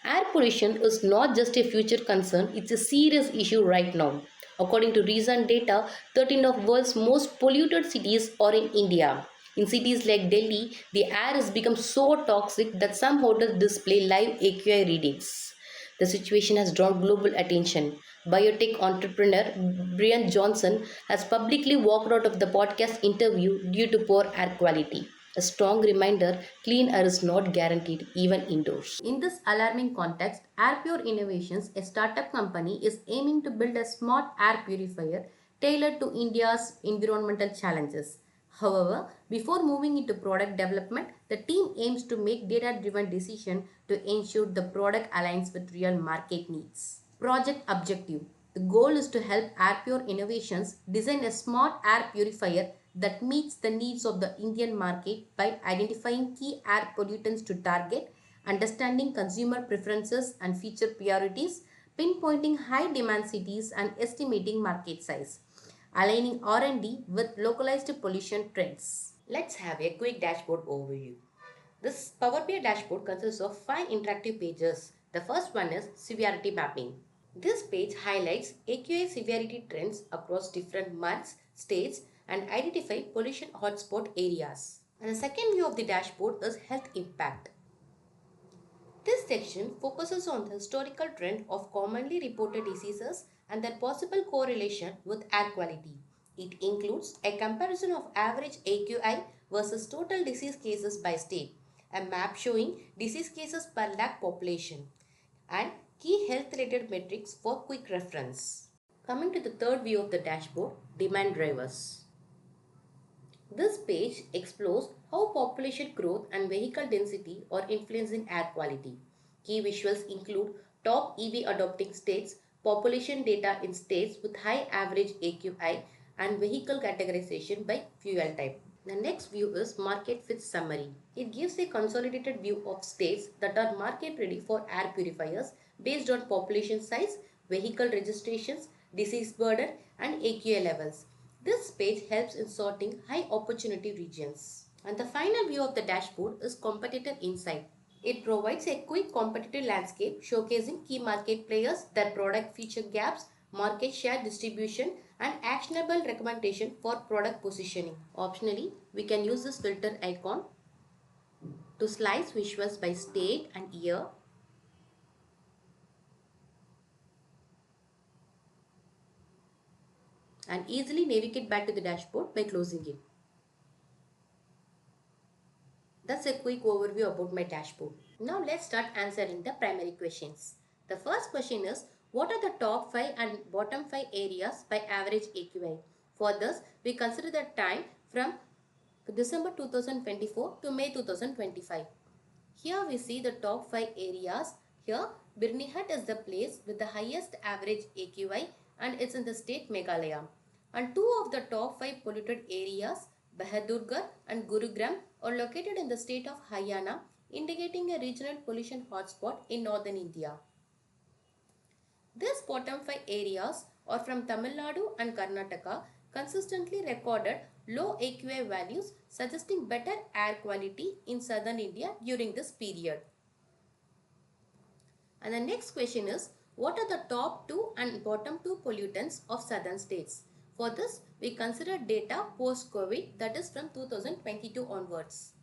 Air pollution is not just a future concern, it's a serious issue right now. According to recent data, 13 of world's most polluted cities are in India. In cities like Delhi, the air has become so toxic that some hotels display live AQI readings. The situation has drawn global attention. Biotech entrepreneur Brian Johnson has publicly walked out of the podcast interview due to poor air quality. A strong reminder clean air is not guaranteed even indoors. In this alarming context, AirPure Innovations, a startup company, is aiming to build a smart air purifier tailored to India's environmental challenges. However, before moving into product development, the team aims to make data-driven decisions to ensure the product aligns with real market needs. Project objective. The goal is to help AirPure Innovations design a smart air purifier that meets the needs of the Indian market by identifying key air pollutants to target, understanding consumer preferences and feature priorities, pinpointing high demand cities and estimating market size, aligning R&D with localized pollution trends. Let's have a quick dashboard overview. This Power BI dashboard consists of 5 interactive pages. The first one is severity mapping. This page highlights AQI severity trends across different months, states, and identify pollution hotspot areas. And the second view of the dashboard is health impact. This section focuses on the historical trend of commonly reported diseases and their possible correlation with air quality. It includes a comparison of average AQI versus total disease cases by state, a map showing disease cases per lakh population, and key health related metrics for quick reference. Coming to the third view of the dashboard, demand drivers. This page explores how population growth and vehicle density are influencing air quality. Key visuals include top EV adopting states, population data in states with high average AQI, and vehicle categorization by fuel type. The next view is market fit summary. It gives a consolidated view of states that are market ready for air purifiers based on population size, vehicle registrations, disease burden, and AQI levels. This page helps in sorting high opportunity regions. And the final view of the dashboard is competitor insight. It provides a quick competitive landscape showcasing key market players, their product feature gaps, market share distribution, and actionable recommendation for product positioning. Optionally, we can use this filter icon to slice visuals by state and year, and easily navigate back to the dashboard by closing it. That's a quick overview about my dashboard. Now let's start answering the primary questions. The first question is, what are the top 5 and bottom 5 areas by average AQI? For this, we consider the time from December 2024 to May 2025. Here we see the top 5 areas. Here, Birnihat is the place with the highest average AQI and it's in the state Meghalaya. And two of the top 5 polluted areas, Bahadurgarh and Gurugram, are located in the state of Haryana, indicating a regional pollution hotspot in northern India. These bottom 5 areas are from Tamil Nadu and Karnataka, consistently recorded low AQI values, suggesting better air quality in southern India during this period. And the next question is, what are the top 2 and bottom 2 pollutants of southern states? For this, we consider data post-COVID, that is from 2022 onwards.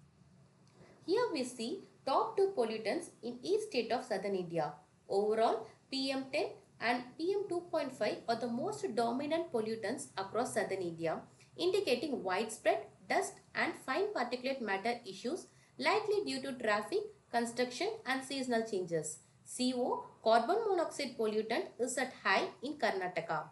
Here we see top 2 pollutants in each state of southern India. Overall, PM10 and PM2.5 are the most dominant pollutants across southern India, indicating widespread dust and fine particulate matter issues likely due to traffic, construction and seasonal changes. CO, carbon monoxide pollutant, is at high in Karnataka.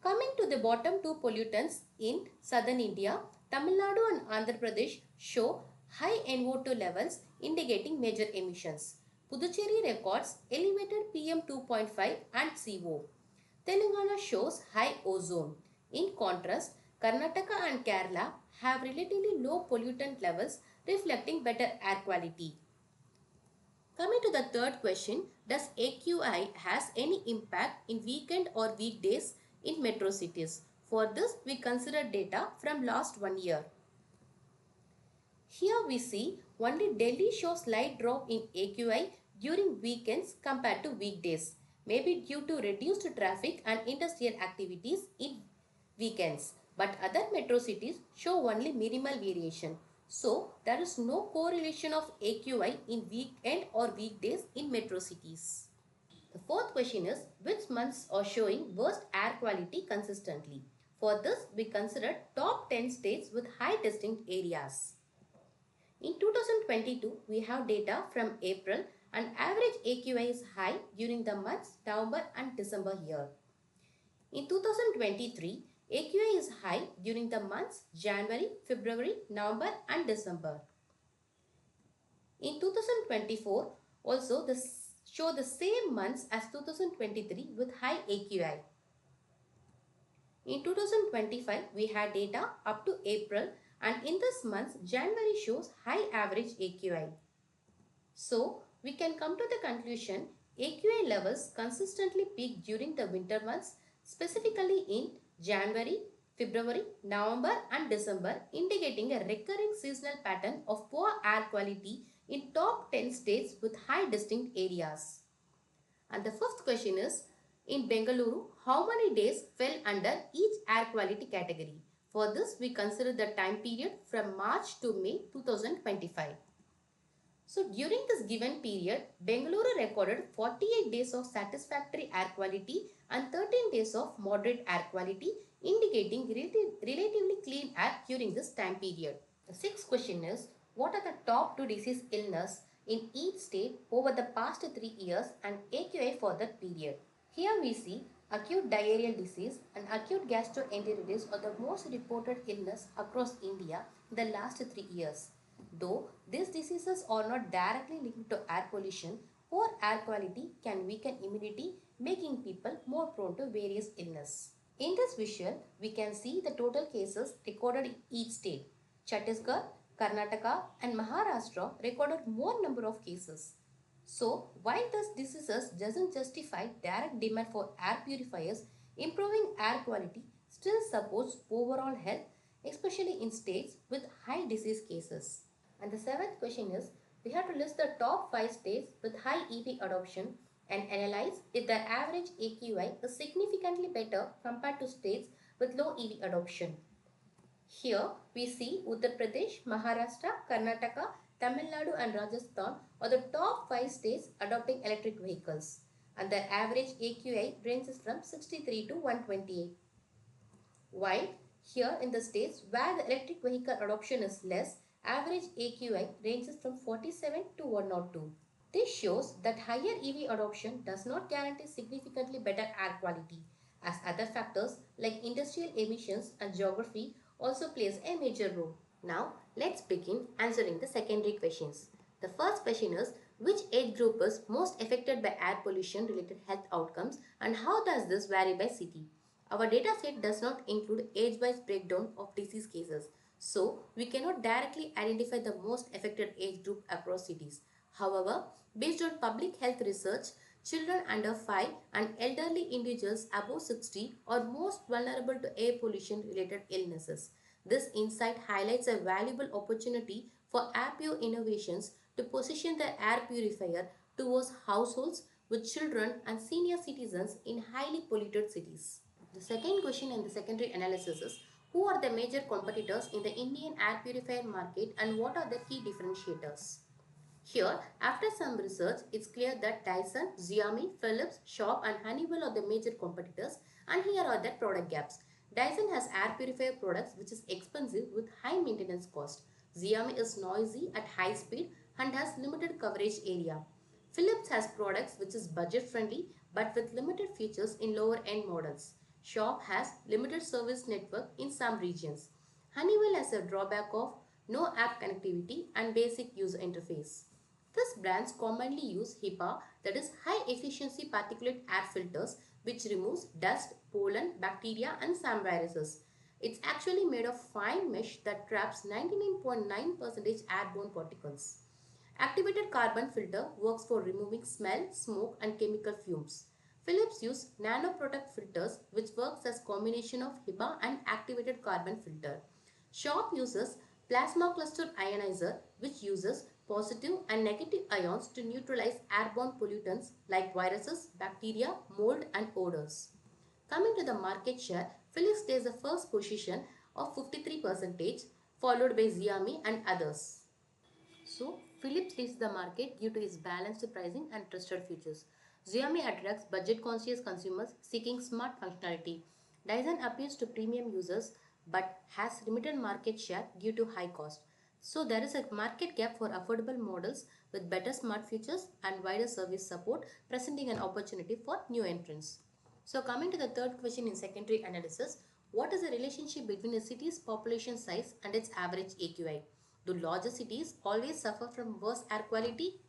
Coming to the bottom 2 pollutants in southern India, Tamil Nadu and Andhra Pradesh show high NO2 levels indicating major emissions. Puducherry records elevated PM2.5 and CO. Telangana shows high ozone. In contrast, Karnataka and Kerala have relatively low pollutant levels reflecting better air quality. Coming to the third question, does AQI has any impact in weekend or weekdays in metro cities? For this, we consider data from last 1 year. Here we see only Delhi shows slight drop in AQI during weekends compared to weekdays, maybe due to reduced traffic and industrial activities in weekends. But other metro cities show only minimal variation. So, there is no correlation of AQI in weekend or weekdays in metro cities. The fourth question is, which months are showing worst air quality consistently? For this, we considered top 10 states with high distinct areas. In 2022, we have data from April and average AQI is high during the months November and December here. In 2023, AQI is high during the months January, February, November and December. In 2024, also show the same months as 2023 with high AQI. In 2025, we had data up to April and in this month, January shows high average AQI. So, we can come to the conclusion AQI levels consistently peak during the winter months, specifically in January, February, November and December, indicating a recurring seasonal pattern of poor air quality in top 10 states with high distinct areas. And the fifth question is, in Bengaluru, how many days fell under each air quality category? For this, we consider the time period from March to May 2025. So, during this given period, Bengaluru recorded 48 days of satisfactory air quality and 13 days of moderate air quality, indicating relatively clean air during this time period. The sixth question is, what are the top 2 disease illness in each state over the past 3 years and AQI for that period? Here we see acute diarrheal disease and acute gastroenteritis are the most reported illness across India in the last 3 years. Though these diseases are not directly linked to air pollution, poor air quality can weaken immunity, making people more prone to various illness. In this visual, we can see the total cases recorded in each state. Chhattisgarh, Karnataka and Maharashtra recorded more number of cases. So, while these diseases doesn't justify direct demand for air purifiers, improving air quality still supports overall health, especially in states with high disease cases. And the seventh question is, we have to list the top 5 states with high EV adoption and analyze if their average AQI is significantly better compared to states with low EV adoption. Here we see Uttar Pradesh, Maharashtra, Karnataka, Tamil Nadu and Rajasthan are the top 5 states adopting electric vehicles and their average AQI ranges from 63 to 128. While here in the states where the electric vehicle adoption is less, average AQI ranges from 47 to 102. This shows that higher EV adoption does not guarantee significantly better air quality, as other factors like industrial emissions and geography also plays a major role. Now, let's begin answering the secondary questions. The first question is, which age group is most affected by air pollution related health outcomes and how does this vary by city? Our dataset does not include age-wise breakdown of disease cases, so we cannot directly identify the most affected age group across cities. However, based on public health research, children under 5 and elderly individuals above 60 are most vulnerable to air pollution related illnesses. This insight highlights a valuable opportunity for APO innovations to position the air purifier towards households with children and senior citizens in highly polluted cities. The second question in the secondary analysis is, who are the major competitors in the Indian air purifier market and what are the key differentiators? Here, after some research, it's clear that Dyson, Xiaomi, Philips, Sharp and Honeywell are the major competitors and here are their product gaps. Dyson has air purifier products which is expensive with high maintenance cost. Xiaomi is noisy at high speed and has limited coverage area. Philips has products which is budget friendly but with limited features in lower end models. Sharp has limited service network in some regions. Honeywell has a drawback of no app connectivity and basic user interface. These brands commonly use HEPA, that is high efficiency particulate air filters, which removes dust, pollen, bacteria and some viruses. It's actually made of fine mesh that traps 99.9% airborne particles. Activated carbon filter works for removing smell, smoke and chemical fumes. Philips use nanoproduct filters which works as combination of HEPA and activated carbon filter. Sharp uses plasma cluster ionizer which uses positive and negative ions to neutralize airborne pollutants like viruses, bacteria, mold and odors. Coming to the market share, Philips takes the first position of 53%, followed by Xiaomi and others. So, Philips leads the market due to its balanced pricing and trusted features. Xiaomi attracts budget-conscious consumers seeking smart functionality. Dyson appeals to premium users but has limited market share due to high cost. So, there is a market gap for affordable models with better smart features and wider service support, presenting an opportunity for new entrants. So, coming to the third question in secondary analysis, what is the relationship between a city's population size and its average AQI? Do larger cities always suffer from worse air quality?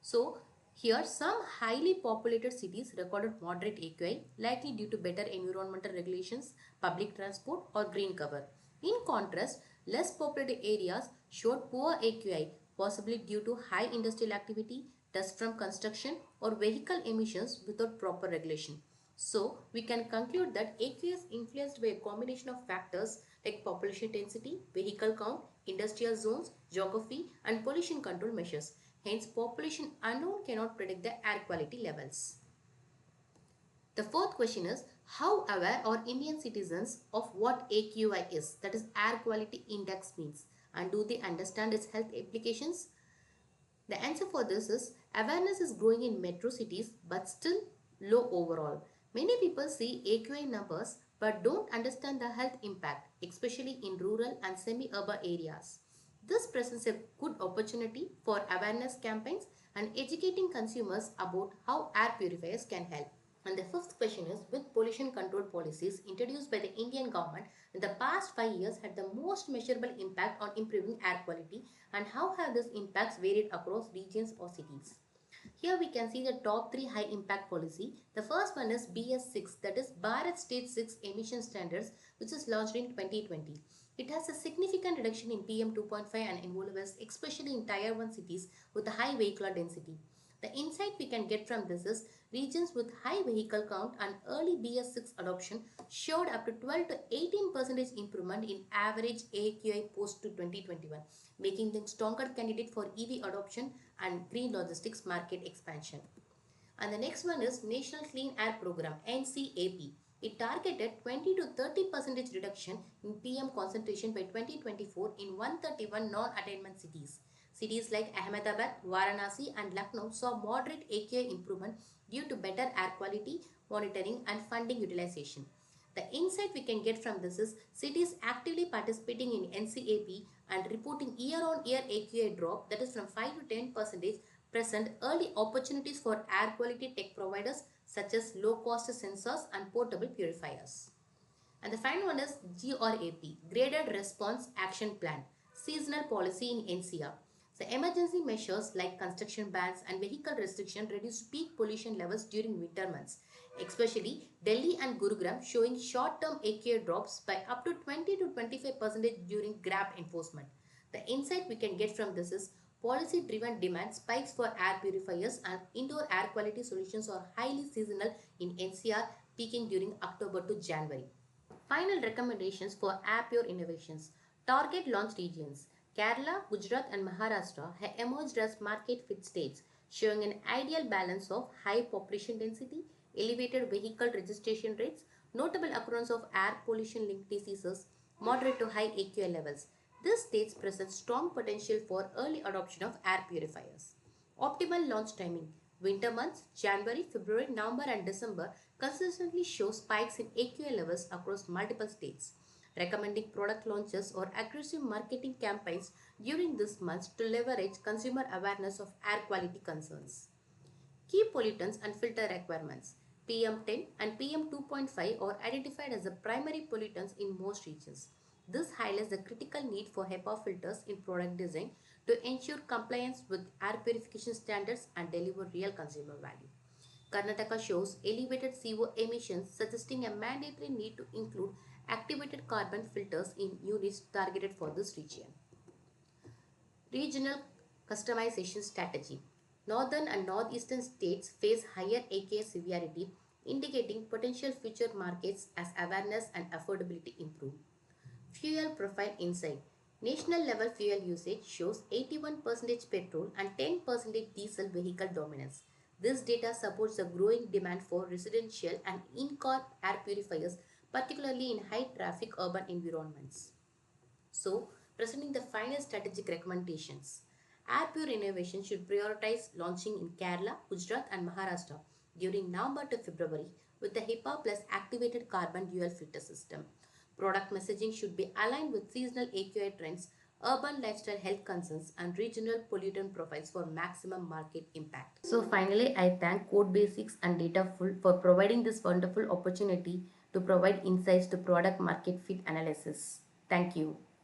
So, here some highly populated cities recorded moderate AQI, likely due to better environmental regulations, public transport or green cover. In contrast, less populated areas showed poor AQI, possibly due to high industrial activity, dust from construction or vehicle emissions without proper regulation. So, we can conclude that AQI is influenced by a combination of factors like population density, vehicle count, industrial zones, geography, and pollution control measures. Hence, population alone cannot predict the air quality levels. The fourth question is, how aware are Indian citizens of what AQI is, that is air quality index means, and do they understand its health implications? The answer for this is awareness is growing in metro cities but still low overall. Many people see AQI numbers but don't understand the health impact, especially in rural and semi-urban areas. This presents a good opportunity for awareness campaigns and educating consumers about how air purifiers can help. And the fifth question is, with pollution control policies introduced by the Indian government in the past 5 years had the most measurable impact on improving air quality, and how have these impacts varied across regions or cities? Here we can see the top 3 high impact policy. The first one is BS6, that is Bharat State 6 emission standards, which is launched in 2020. It has a significant reduction in PM 2.5 and involves especially in tier 1 cities with a high vehicular density. The insight we can get from this is regions with high vehicle count and early BS6 adoption showed up to 12 to 18% improvement in average AQI post to 2021, making them stronger candidate for EV adoption and green logistics market expansion. And the next one is National Clean Air Program, NCAP. It targeted 20 to 30% reduction in PM concentration by 2024 in 131 non-attainment cities. Cities like Ahmedabad, Varanasi and Lucknow saw moderate AQI improvement due to better air quality monitoring and funding utilization. The insight we can get from this is cities actively participating in NCAP and reporting year-on-year AQI drop, that is from 5 to 10%, present early opportunities for air quality tech providers such as low-cost sensors and portable purifiers. And the final one is GRAP, Graded Response Action Plan, seasonal policy in NCR. The emergency measures like construction bans and vehicle restriction reduce peak pollution levels during winter months, especially Delhi and Gurugram showing short-term AQI drops by up to 20 to 25% during GRAP enforcement. The insight we can get from this is policy-driven demand spikes for air purifiers and indoor air quality solutions are highly seasonal in NCR, peaking during October to January. Final recommendations for air pure innovations. Target launch regions. Kerala, Gujarat and Maharashtra have emerged as market fit states, showing an ideal balance of high population density, elevated vehicle registration rates, notable occurrence of air pollution linked diseases, moderate to high AQI levels. These states present strong potential for early adoption of air purifiers. Optimal launch timing. Winter months, January, February, November and December consistently show spikes in AQI levels across multiple states. Recommending product launches or aggressive marketing campaigns during these months to leverage consumer awareness of air quality concerns. Key pollutants and filter requirements. PM10 and PM2.5 are identified as the primary pollutants in most regions. This highlights the critical need for HEPA filters in product design to ensure compliance with air purification standards and deliver real consumer value. Karnataka shows elevated CO emissions, suggesting a mandatory need to include activated carbon filters in units targeted for this region. Regional customization strategy. Northern and northeastern states face higher AKS severity, indicating potential future markets as awareness and affordability improve. Fuel profile insight. National level fuel usage shows 81% petrol and 10% diesel vehicle dominance. This data supports the growing demand for residential and in-car air purifiers, particularly in high traffic urban environments. So, presenting the final strategic recommendations. Air Pure Innovation should prioritize launching in Kerala, Gujarat, and Maharashtra during November to February with the HEPA plus activated carbon dual filter system. Product messaging should be aligned with seasonal AQI trends, urban lifestyle health concerns, and regional pollutant profiles for maximum market impact. So, finally, I thank Code Basics and Dataful for providing this wonderful opportunity to provide insights to product market fit analysis. Thank you.